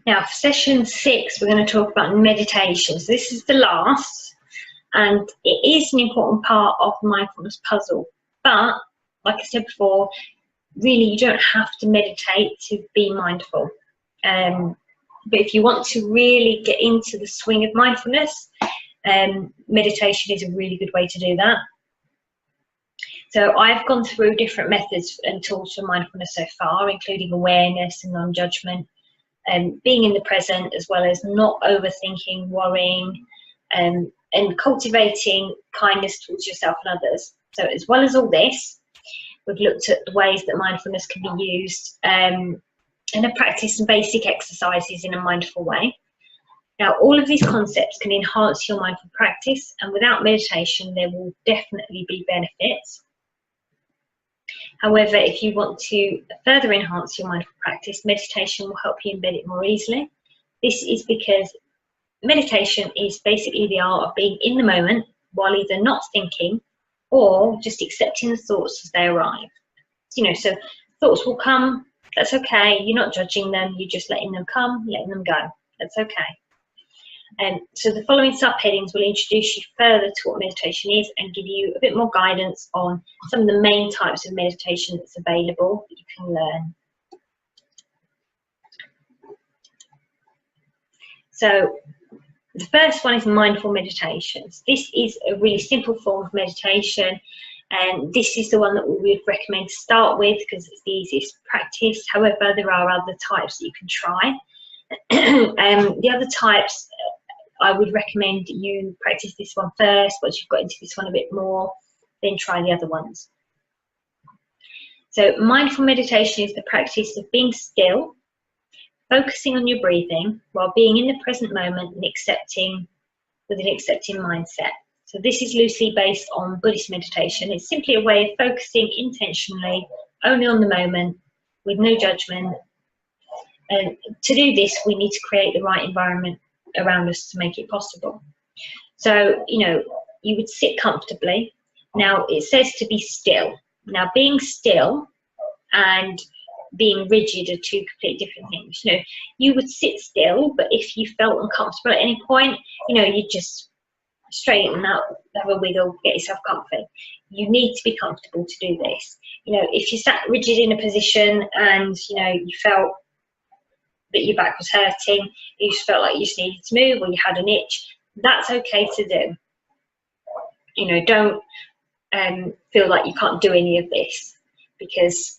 Now, for session 6, we're going to talk about meditation. So this is the last, and it is an important part of the mindfulness puzzle. But, like I said before, really you don't have to meditate to be mindful. But if you want to really get into the swing of mindfulness, meditation is a really good way to do that. So I've gone through different methods and tools for mindfulness so far, including awareness and non-judgment, being in the present, as well as not overthinking, worrying, and cultivating kindness towards yourself and others. So as well as all this, we've looked at the ways that mindfulness can be used and have practiced some basic exercises in a mindful way. Now, all of these concepts can enhance your mindful practice, and without meditation, there will definitely be benefits. However, if you want to further enhance your mindful practice, meditation will help you embed it more easily. This is because meditation is basically the art of being in the moment while either not thinking or just accepting the thoughts as they arrive. So thoughts will come, that's okay, you're not judging them, you're just letting them come, letting them go, that's okay. So the following subheadings will introduce you further to what meditation is and give you a bit more guidance on some of the main types of meditation that's available that you can learn. So the first one is mindful meditations. This is a really simple form of meditation, and this is the one that we would recommend to start with because it's the easiest to practice. However, there are other types that you can try. The other types, I would recommend you practice this one first. Once you've got into this one a bit more, then try the other ones. So mindful meditation is the practice of being still, focusing on your breathing while being in the present moment and accepting with an accepting mindset. So this is loosely based on Buddhist meditation. It's simply a way of focusing intentionally only on the moment with no judgment. And to do this, we need to create the right environment around us to make it possible. So, you would sit comfortably. Now, it says to be still. Now, being still and being rigid are two completely different things. You would sit still, but if you felt uncomfortable at any point, you'd just straighten up, have a wiggle, get yourself comfy. You need to be comfortable to do this. If you sat rigid in a position and, you felt that your back was hurting, you just felt like you just needed to move or you had an itch, that's okay to do. Don't feel like you can't do any of this because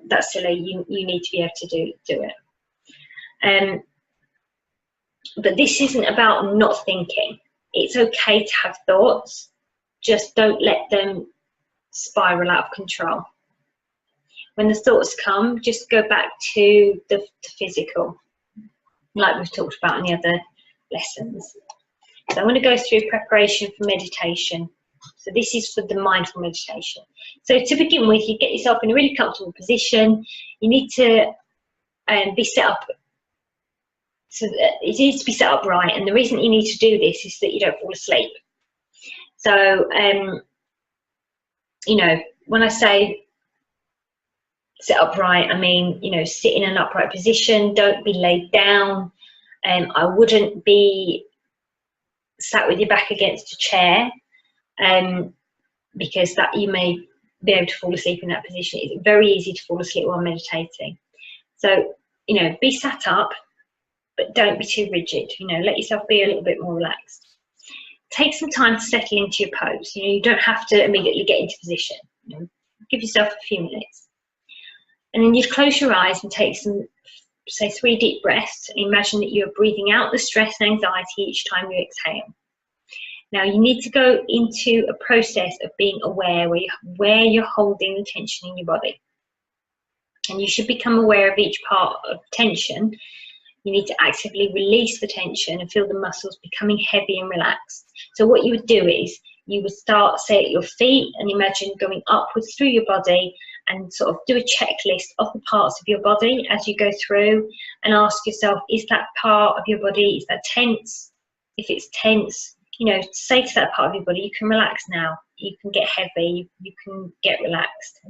that's silly. You need to be able to do it. But this isn't about not thinking. It's okay to have thoughts, just don't let them spiral out of control. When the thoughts come, just go back to the physical, like we've talked about in the other lessons. So I'm going to go through preparation for meditation. So this is for the mindful meditation. So to begin with, you get yourself in a really comfortable position. You need to be set up. So it needs to be set up right. And the reason you need to do this is that you don't fall asleep. So, when I say sit upright, I mean, sit in an upright position, don't be laid down. I wouldn't be sat with your back against a chair because that you may be able to fall asleep in that position. It's very easy to fall asleep while meditating. So, be sat up, but don't be too rigid. Let yourself be a little bit more relaxed. Take some time to settle into your pose. You don't have to immediately get into position. Give yourself a few minutes. And then you'd close your eyes and take some, say, 3 deep breaths. And imagine that you're breathing out the stress and anxiety each time you exhale. Now, you need to go into a process of being aware where you're holding the tension in your body. And you should become aware of each part of tension. You need to actively release the tension and feel the muscles becoming heavy and relaxed. So what you would do is you would start, say, at your feet and imagine going upwards through your body and sort of do a checklist of the parts of your body as you go through and ask yourself, is that part of your body, is that tense? If it's tense, say to that part of your body, you can relax now, you can get heavy, you can get relaxed,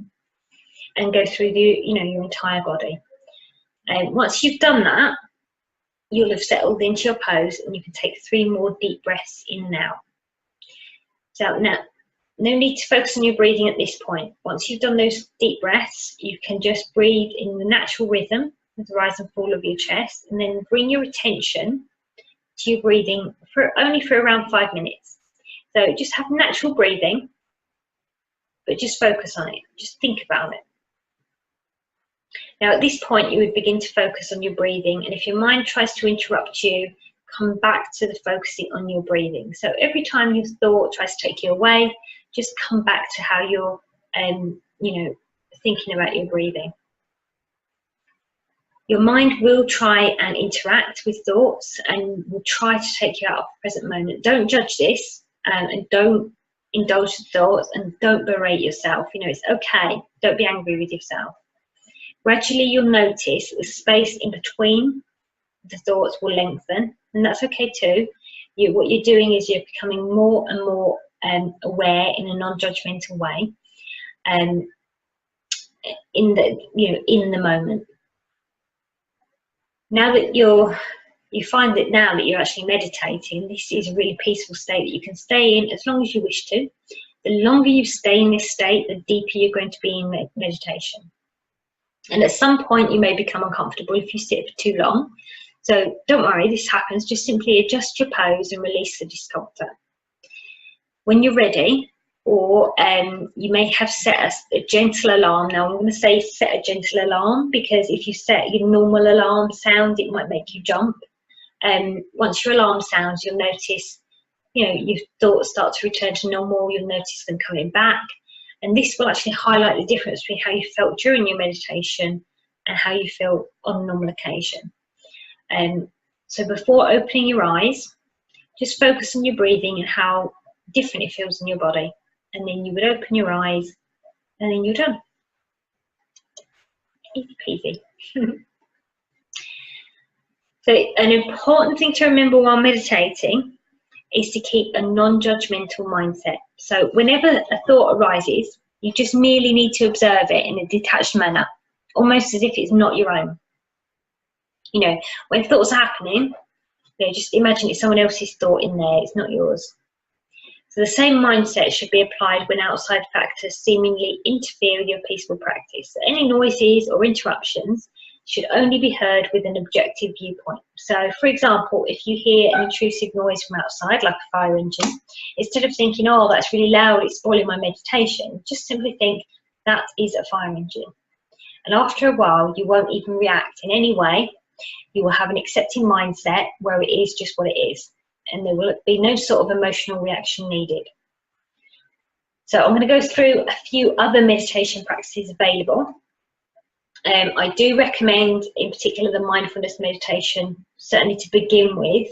and go through your entire body. And once you've done that, you'll have settled into your pose, and you can take 3 more deep breaths in now. So now, no need to focus on your breathing at this point. Once you've done those deep breaths, you can just breathe in the natural rhythm of the rise and fall of your chest, and then bring your attention to your breathing only for around 5 minutes. So just have natural breathing, but just focus on it. Just think about it. Now at this point, you would begin to focus on your breathing, and if your mind tries to interrupt you, come back to the focusing on your breathing. So every time your thought tries to take you away, just come back to how you're, thinking about your breathing. Your mind will try and interact with thoughts and will try to take you out of the present moment. Don't judge this, and don't indulge the thoughts, and don't berate yourself. It's okay. Don't be angry with yourself. Gradually, you'll notice that the space in between the thoughts will lengthen, and that's okay too. What you're doing is you're becoming more and more aware in a non-judgmental way, in the moment. Now that you find that now that you're actually meditating, this is a really peaceful state that you can stay in as long as you wish to. The longer you stay in this state, the deeper you're going to be in meditation. And at some point, you may become uncomfortable if you sit for too long. So don't worry, this happens. Just simply adjust your pose and release the discomfort. When you're ready, or you may have set a gentle alarm. Now I'm going to say set a gentle alarm, because if you set your normal alarm sound, it might make you jump. Once your alarm sounds, you'll notice, your thoughts start to return to normal. You'll notice them coming back. And this will actually highlight the difference between how you felt during your meditation and how you feel on a normal occasion. So before opening your eyes, just focus on your breathing and how different it feels in your body. And then you would open your eyes, and then you're done. Easy peasy. So an important thing to remember while meditating is to keep a non-judgmental mindset. So whenever a thought arises, you just merely need to observe it in a detached manner, almost as if it's not your own. When thoughts are happening, just imagine it's someone else's thought in there, it's not yours. So the same mindset should be applied when outside factors seemingly interfere with your peaceful practice. So any noises or interruptions should only be heard with an objective viewpoint. So, for example, if you hear an intrusive noise from outside, like a fire engine, instead of thinking, oh, that's really loud, it's spoiling my meditation, just simply think, that is a fire engine. And after a while, you won't even react in any way. You will have an accepting mindset where it is just what it is, and there will be no sort of emotional reaction needed. So I'm going to go through a few other meditation practices available. I do recommend, in particular, the mindfulness meditation, certainly to begin with,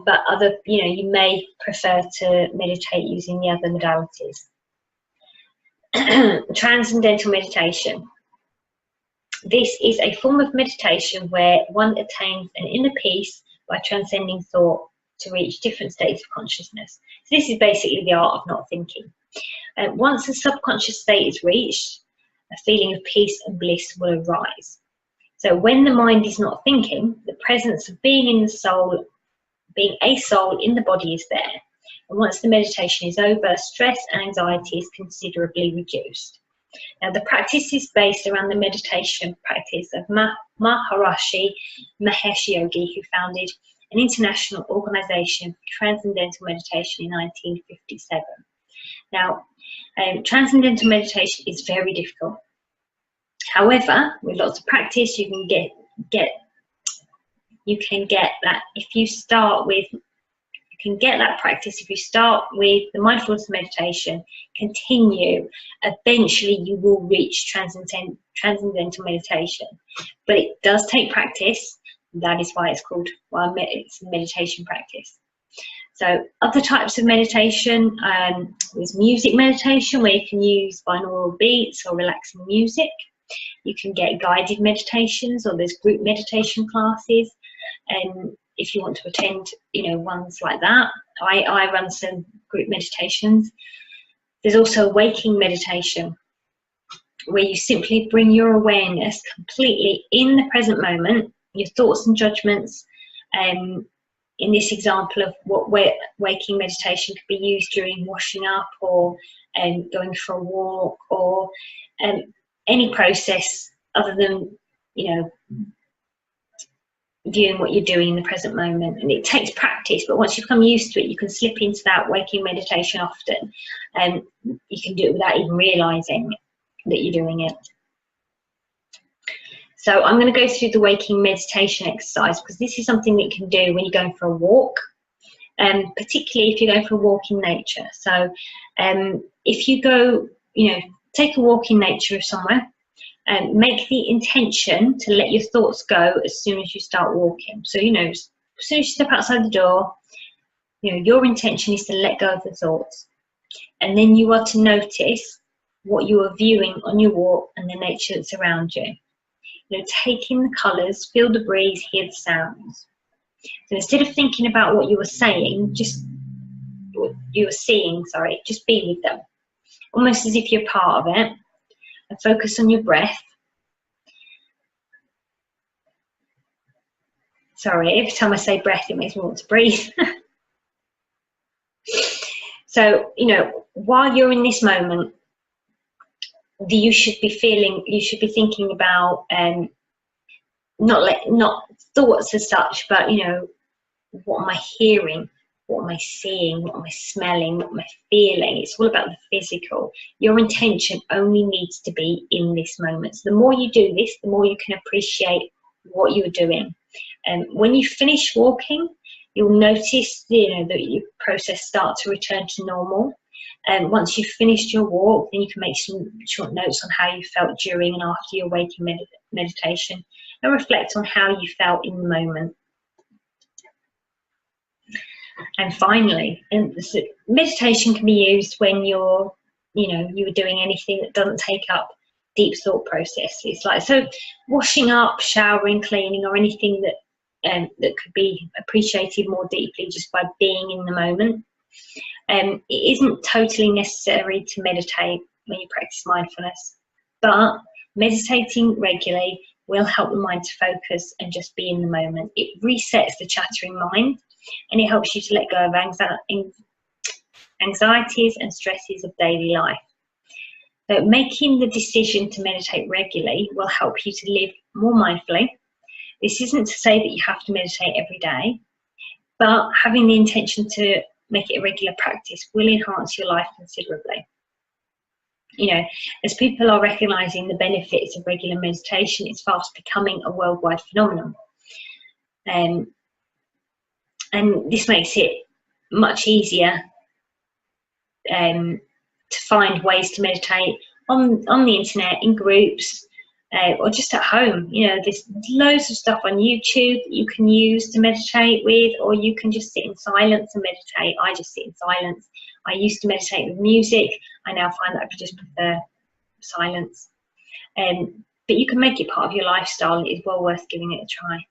but you may prefer to meditate using the other modalities. Transcendental meditation. This is a form of meditation where one attains an inner peace by transcending thought to reach different states of consciousness. So this is basically the art of not thinking. Once the subconscious state is reached, a feeling of peace and bliss will arise. So when the mind is not thinking, the presence of being a soul in the body is there. And once the meditation is over, stress and anxiety is considerably reduced. Now, the practice is based around the meditation practice of Maharishi Mahesh Yogi, who founded an international organization for transcendental meditation in 1957. Now, transcendental meditation is very difficult. However, with lots of practice, you can get that if you start with. You can get that practice if you start with the mindfulness meditation, continue, eventually you will reach transcendental meditation. But it does take practice. That is why it's called, it's a meditation practice. So other types of meditation, there's music meditation, where you can use binaural beats or relaxing music. You can get guided meditations, or there's group meditation classes. And if you want to attend, ones like that, I run some group meditations. There's also waking meditation, where you simply bring your awareness completely in the present moment, your thoughts and judgments. In this example of what waking meditation could be used during washing up, or going for a walk, or any process other than, you know, viewing what you're doing in the present moment. And it takes practice, but once you've become used to it, you can slip into that waking meditation often, and you can do it without even realizing that you're doing it. So I'm going to go through the waking meditation exercise, because this is something that you can do when you're going for a walk, particularly if you're going for a walk in nature. So if you go, you know, take a walk in nature somewhere, and make the intention to let your thoughts go as soon as you start walking. So, you know, as soon as you step outside the door, you know, your intention is to let go of the thoughts. And then you are to notice what you are viewing on your walk and the nature that's around you. You know, take in the colours, feel the breeze, hear the sounds. So instead of thinking about what you were saying, just what you were seeing, sorry, just be with them. Almost as if you're part of it. And focus on your breath. Sorry, every time I say breath, it makes me want to breathe. So, you know, while you're in this moment, you should be thinking about not thoughts as such, but, you know, what am I hearing? What am I seeing? What am I smelling? What am I feeling? It's all about the physical. Your intention only needs to be in this moment. So the more you do this, the more you can appreciate what you're doing. And when you finish walking, you'll notice, you know, that your process starts to return to normal. And once you've finished your walk, then you can make some short notes on how you felt during and after your waking meditation, and reflect on how you felt in the moment. And finally, meditation can be used when you're doing anything that doesn't take up deep thought processes. Like, so washing up, showering, cleaning, or anything that that could be appreciated more deeply just by being in the moment. It isn't totally necessary to meditate when you practice mindfulness, but meditating regularly will help the mind to focus and just be in the moment. It resets the chattering mind, and it helps you to let go of anxieties and stresses of daily life. So making the decision to meditate regularly will help you to live more mindfully. This isn't to say that you have to meditate every day, but having the intention to make it a regular practice will enhance your life considerably. You know, as people are recognizing the benefits of regular meditation, it's fast becoming a worldwide phenomenon. And this makes it much easier to find ways to meditate on the internet, in groups, or just at home. You know, there's loads of stuff on YouTube that you can use to meditate with, or you can just sit in silence and meditate. I just sit in silence. I used to meditate with music. I now find that I just prefer silence. But you can make it part of your lifestyle. It is well worth giving it a try.